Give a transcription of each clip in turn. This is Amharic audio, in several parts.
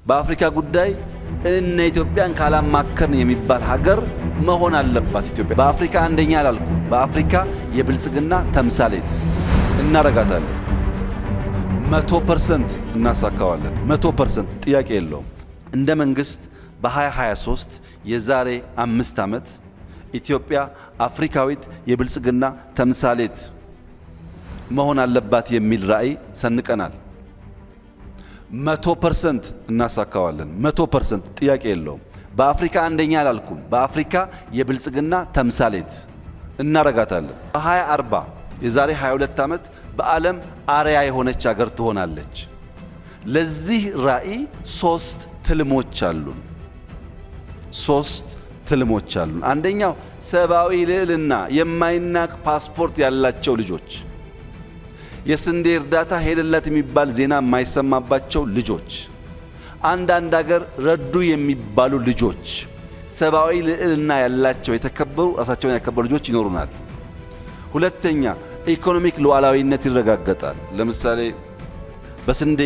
በአፍሪካ ጉዳይ እነ ኢትዮጵያን ካላማከርን የሚባል ሀገር መሆን አለባት ኢትዮጵያ። በአፍሪካ አንደኛ አላልኩም፣ በአፍሪካ የብልጽግና ተምሳሌት እናረጋታለን። 100% እናሳካዋለን። 100% ጥያቄ የለውም። እንደ መንግስት በ2023 የዛሬ 5 ዓመት ኢትዮጵያ አፍሪካዊት የብልጽግና ተምሳሌት መሆን አለባት የሚል ራዕይ ሰንቀናል። 100% እናሳካዋለን። 100% ጥያቄ የለውም። በአፍሪካ አንደኛ አላልኩም፣ በአፍሪካ የብልጽግና ተምሳሌት እናረጋታለን። በ2040 የዛሬ 22 ዓመት በዓለም አርያ የሆነች ሀገር ትሆናለች። ለዚህ ራዕይ 3 ትልሞች አሉን። 3 ትልሞች አሉን። አንደኛው ሰብአዊ ልዕልና፣ የማይናቅ ፓስፖርት ያላቸው ልጆች፣ የስንዴ እርዳታ ሄደላት የሚባል ዜና የማይሰማባቸው ልጆች፣ አንዳንድ ሀገር ረዱ የሚባሉ ልጆች፣ ሰብአዊ ልዕልና ያላቸው የተከበሩ ራሳቸውን ያከበሩ ልጆች ይኖሩናል። ሁለተኛ ኢኮኖሚክ ሉዓላዊነት ይረጋገጣል። ለምሳሌ በስንዴ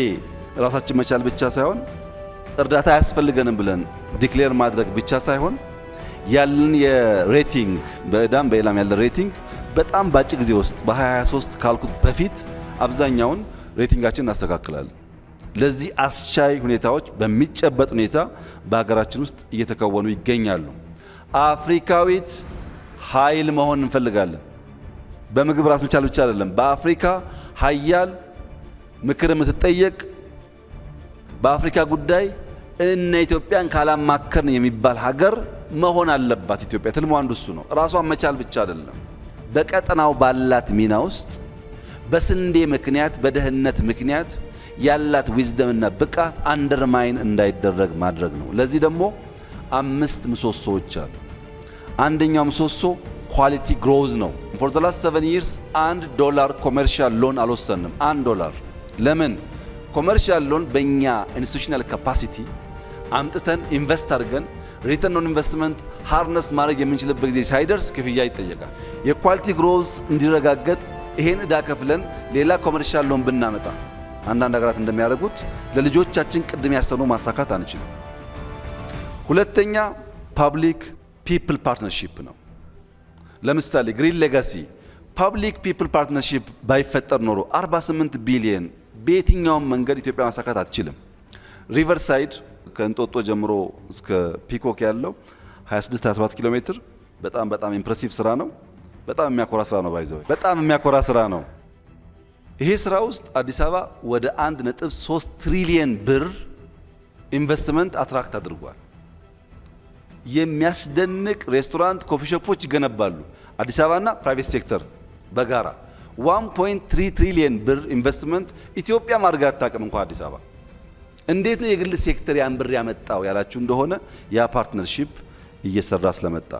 ራሳችን መቻል ብቻ ሳይሆን እርዳታ አያስፈልገንም ብለን ዲክሌር ማድረግ ብቻ ሳይሆን ያለን የሬቲንግ በእዳም በሌላም ያለ ሬቲንግ በጣም ባጭ ጊዜ ውስጥ በ2023 ካልኩት በፊት አብዛኛውን ሬቲንጋችን እናስተካክላለን። ለዚህ አስቻይ ሁኔታዎች በሚጨበጥ ሁኔታ በሀገራችን ውስጥ እየተከወኑ ይገኛሉ። አፍሪካዊት ኃይል መሆን እንፈልጋለን። በምግብ ራስ መቻል ብቻ አይደለም። በአፍሪካ ኃያል ምክር የምትጠየቅ በአፍሪካ ጉዳይ እነ ኢትዮጵያን ካላማከርን የሚባል ሀገር መሆን አለባት ኢትዮጵያ። ትልሙ አንዱ እሱ ነው። ራሷን መቻል ብቻ አይደለም። በቀጠናው ባላት ሚና ውስጥ በስንዴ ምክንያት በደህንነት ምክንያት ያላት ዊዝደምና ብቃት አንደርማይን እንዳይደረግ ማድረግ ነው። ለዚህ ደግሞ 5 ምሰሶዎች አሉ። አንደኛው ምሰሶ ኳሊቲ ግሮዝ ነው። ፎር ዘ ላስት 7 years $1 ኮመርሻል ሎን አልወሰንም። $1 ለምን? ኮመርሻል ሎን በእኛ ኢንስቲቱሽናል ካፓሲቲ አምጥተን ኢንቨስት አድርገን ሪተርን ኦን ኢንቨስትመንት ሃርነስ ማድረግ የምንችልበት ጊዜ ሳይደርስ ክፍያ ይጠየቃል። የኳሊቲ ግሮዝ እንዲረጋገጥ ይሄን እዳ ከፍለን ሌላ ኮመርሻል ሎን ብናመጣ አንዳንድ ሀገራት እንደሚያደርጉት ለልጆቻችን ቅድም ያሰኑ ማሳካት አንችልም። ሁለተኛ ፓብሊክ ፒፕል ፓርትነርሺፕ ነው። ለምሳሌ ግሪን ሌጋሲ ፓብሊክ ፒፕል ፓርትነርሺፕ ባይፈጠር ኖሮ 48 ቢሊየን በየትኛውም መንገድ ኢትዮጵያ ማሳካት አትችልም። ሪቨርሳይድ ከእንጦጦ ጀምሮ እስከ ፒኮክ ያለው 26-27 ኪሎ ሜትር በጣም ኢምፕሬሲቭ ስራ ነው። በጣም የሚያኮራ ስራ ነው። ባይዘው በጣም የሚያኮራ ስራ ነው። ይሄ ስራ ውስጥ አዲስ አበባ ወደ 1.3 ትሪሊየን ብር ኢንቨስትመንት አትራክት አድርጓል። የሚያስደንቅ ሬስቶራንት፣ ኮፊ ሾፖች ይገነባሉ። አዲስ አበባና ፕራይቬት ሴክተር በጋራ 1.3 ትሪሊየን ብር ኢንቨስትመንት ኢትዮጵያ ማድረግ አታውቅም እንኳን አዲስ አበባ። እንዴት ነው የግል ሴክተር ያን ብር ያመጣው ያላችሁ እንደሆነ ያ ፓርትነርሺፕ እየሰራ ስለመጣ